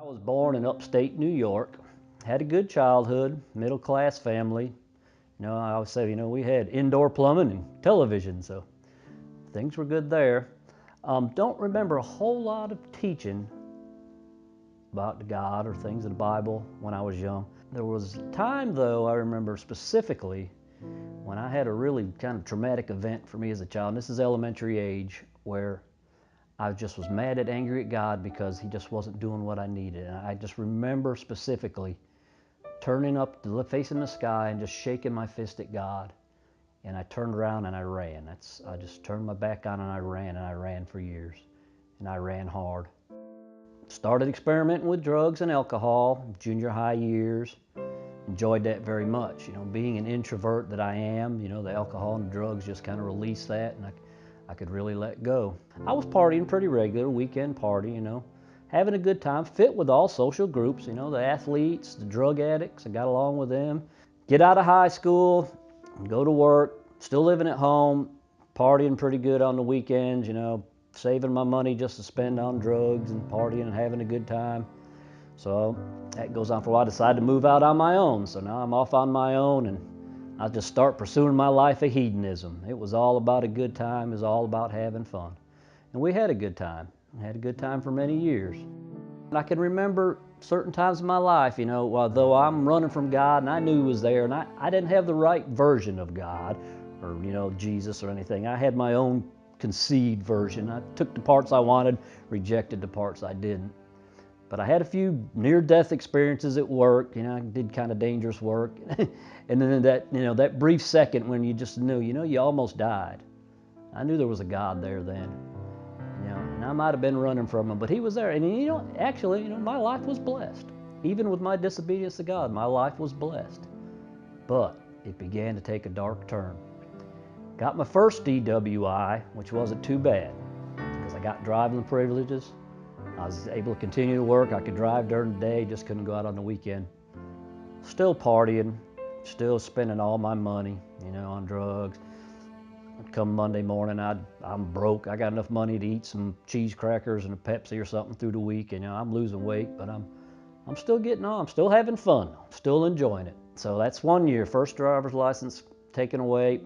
I was born in upstate New York, had a good childhood, middle class family. I always say, we had indoor plumbing and television, so things were good there. Don't remember a whole lot of teaching about God or things in the Bible when I was young. There was a time, though, I remember specifically when I had a really kind of traumatic event for me as a child, and this is elementary age, where I just was mad and angry at God because He just wasn't doing what I needed. And I just remember specifically turning up, facing the sky and just shaking my fist at God. And I turned around and I ran. I just turned my back on and I ran for years. And I ran hard. Started experimenting with drugs and alcohol, junior high years. Enjoyed that very much. Being an introvert that I am, the alcohol and drugs just kind of released that, and I could really let go. I was partying pretty regular, weekend party, having a good time, fit with all social groups, the athletes, the drug addicts, I got along with them. Get out of high school, go to work, still living at home, partying pretty good on the weekends, saving my money just to spend on drugs and partying and having a good time. So that goes on for a while. I decided to move out on my own. So now I'm off on my own and I just start pursuing my life of hedonism. It was all about a good time. It was all about having fun. And we had a good time. We had a good time for many years. And I can remember certain times in my life, though I'm running from God and I knew He was there, and I didn't have the right version of God or, Jesus or anything. I had my own conceived version. I took the parts I wanted, rejected the parts I didn't. But I had a few near-death experiences at work. I did kind of dangerous work. And then that brief second when you just knew, you almost died. I knew there was a God there then. And I might have been running from Him, but He was there. And actually, my life was blessed. Even with my disobedience to God, my life was blessed. But it began to take a dark turn. Got my first DWI, which wasn't too bad, because I got driving privileges. I was able to continue to work. I could drive during the day, just couldn't go out on the weekend. Still partying, still spending all my money, on drugs. Come Monday morning, I'm broke. I got enough money to eat some cheese crackers and a Pepsi or something through the week. I'm losing weight, but I'm still getting on. I'm still having fun. I'm still enjoying it. So that's 1 year, first driver's license taken away.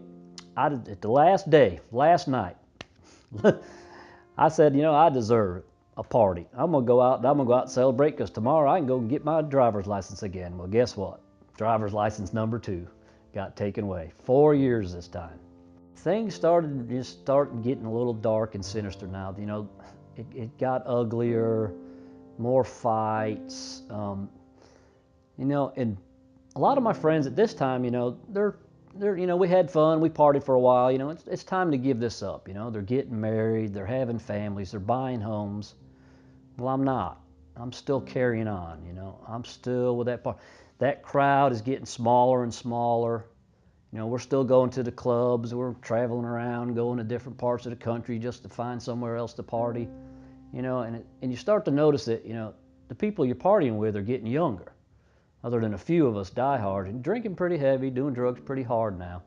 At the last day, last night, I said, I deserve a party. I'm gonna go out and celebrate, because tomorrow I can go and get my driver's license again. Well, guess what? Driver's license number 2 got taken away. 4 years this time. Things started getting a little dark and sinister now. It got uglier, more fights. And a lot of my friends at this time, we had fun, we partied for a while. It's time to give this up. They're getting married, they're having families, they're buying homes. Well, I'm not. I'm still carrying on, I'm still with that part. That crowd is getting smaller and smaller. We're still going to the clubs, we're traveling around, going to different parts of the country just to find somewhere else to party. And you start to notice that, the people you're partying with are getting younger. Other than a few of us die hard and drinking pretty heavy, doing drugs pretty hard now.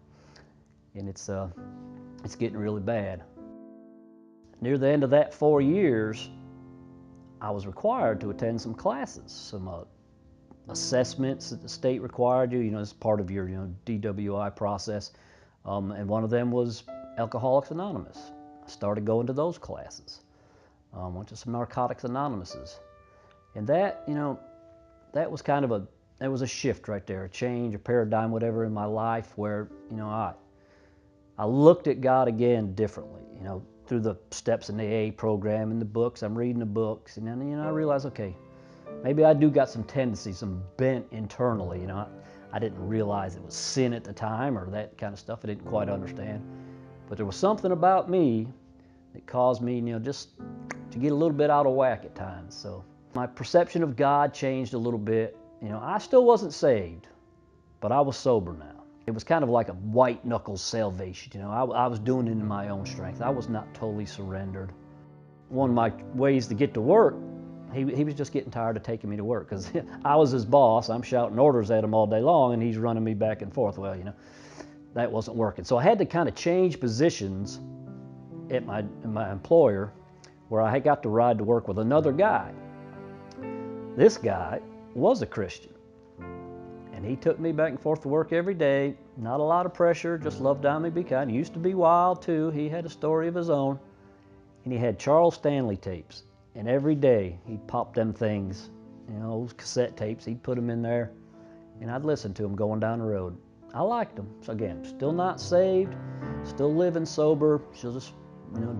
And it's getting really bad. Near the end of that 4 years, I was required to attend some classes, some assessments that the state required you, as part of your DWI process. And one of them was Alcoholics Anonymous. I started going to those classes. Went to some Narcotics Anonymouses. And that, that was kind of that was a shift right there, a change, a paradigm, whatever in my life, where, I looked at God again differently, through the steps in the AA program and the books. I'm reading the books, and then, I realized, okay, maybe I do got some tendencies, some bent internally. I didn't realize it was sin at the time or that kind of stuff. I didn't quite understand. But there was something about me that caused me, just to get a little bit out of whack at times. So my perception of God changed a little bit. I still wasn't saved, but I was sober now. It was kind of like a white knuckles salvation. I was doing it in my own strength. I was not totally surrendered. One of my ways to get to work, he was just getting tired of taking me to work, because I was his boss. I'm shouting orders at him all day long, and he's running me back and forth. Well, that wasn't working. So I had to kind of change positions at my employer, where I got to ride to work with another guy. This guy was a Christian, and he took me back and forth to work every day. Not a lot of pressure, just love down me, be kind. He used to be wild too. He had a story of his own, and he had Charles Stanley tapes. And every day he'd pop them things, those cassette tapes. He'd put them in there, and I'd listen to them going down the road. I liked them. So again, still not saved, still living sober, still just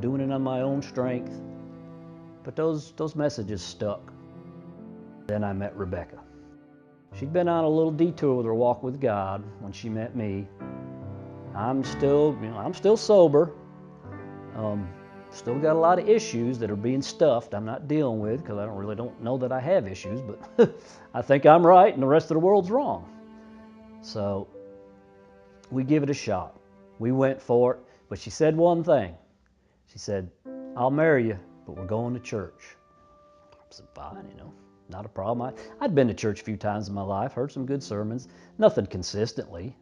doing it on my own strength. But those messages stuck. Then I met Rebecca. She'd been on a little detour with her walk with God when she met me. I'm still sober. Still got a lot of issues that are being stuffed I'm not dealing with because I don't know that I have issues, but I think I'm right and the rest of the world's wrong. So we give it a shot. We went for it, but she said one thing. She said, "I'll marry you, but we're going to church." I said, "Fine, not a problem." I'd been to church a few times in my life, heard some good sermons, nothing consistently,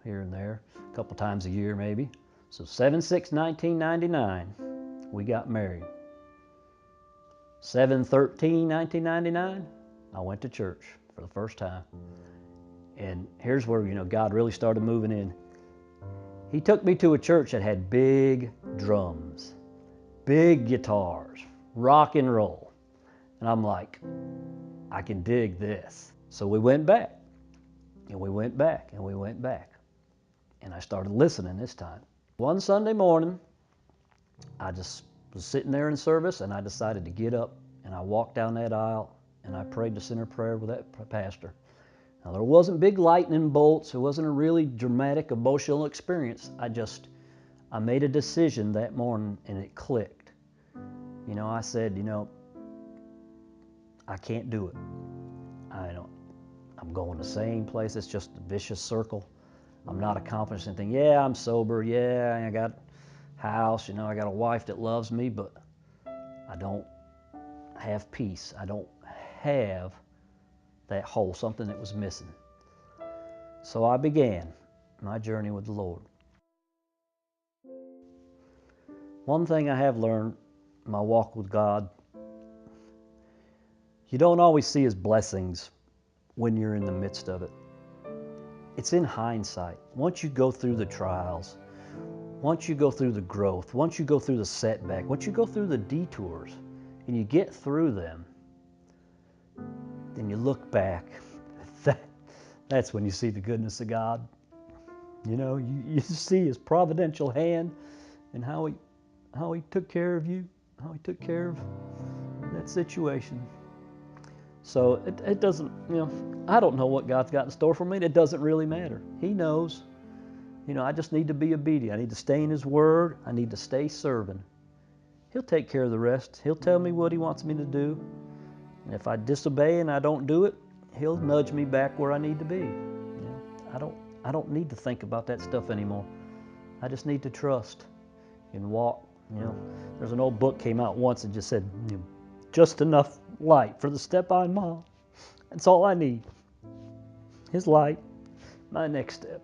here and there, a couple times a year maybe. So 7/6/1999, we got married. 7/13/1999, I went to church for the first time. And here's where, God really started moving in. He took me to a church that had big drums, big guitars, rock and roll. And I'm like, I can dig this. So we went back, and we went back, and we went back. And I started listening this time. One Sunday morning, I just was sitting there in service, and I decided to get up, and I walked down that aisle, and I prayed the sinner prayer with that pastor. Now, there wasn't big lightning bolts. It wasn't a really dramatic, emotional experience. I made a decision that morning, and it clicked. I said, I can't do it. I'm going the same place. It's just a vicious circle. I'm not accomplishing anything. Yeah, I'm sober. Yeah, I got a house. I got a wife that loves me, but I don't have peace. I don't have that hole, something that was missing. So I began my journey with the Lord. One thing I have learned in my walk with God, you don't always see His blessings when you're in the midst of it. It's in hindsight. Once you go through the trials, once you go through the growth, once you go through the setback, once you go through the detours, and you get through them, then you look back. That's when you see the goodness of God. You see His providential hand and how He took care of you, how He took care of that situation. So it doesn't, I don't know what God's got in store for me. It doesn't really matter. He knows. I just need to be obedient. I need to stay in His Word. I need to stay serving. He'll take care of the rest. He'll tell me what He wants me to do. And if I disobey and I don't do it, He'll nudge me back where I need to be. I don't need to think about that stuff anymore. I just need to trust and walk. There's an old book came out once that just said, just enough light for the step I'm on. That's all I need. His light, my next step.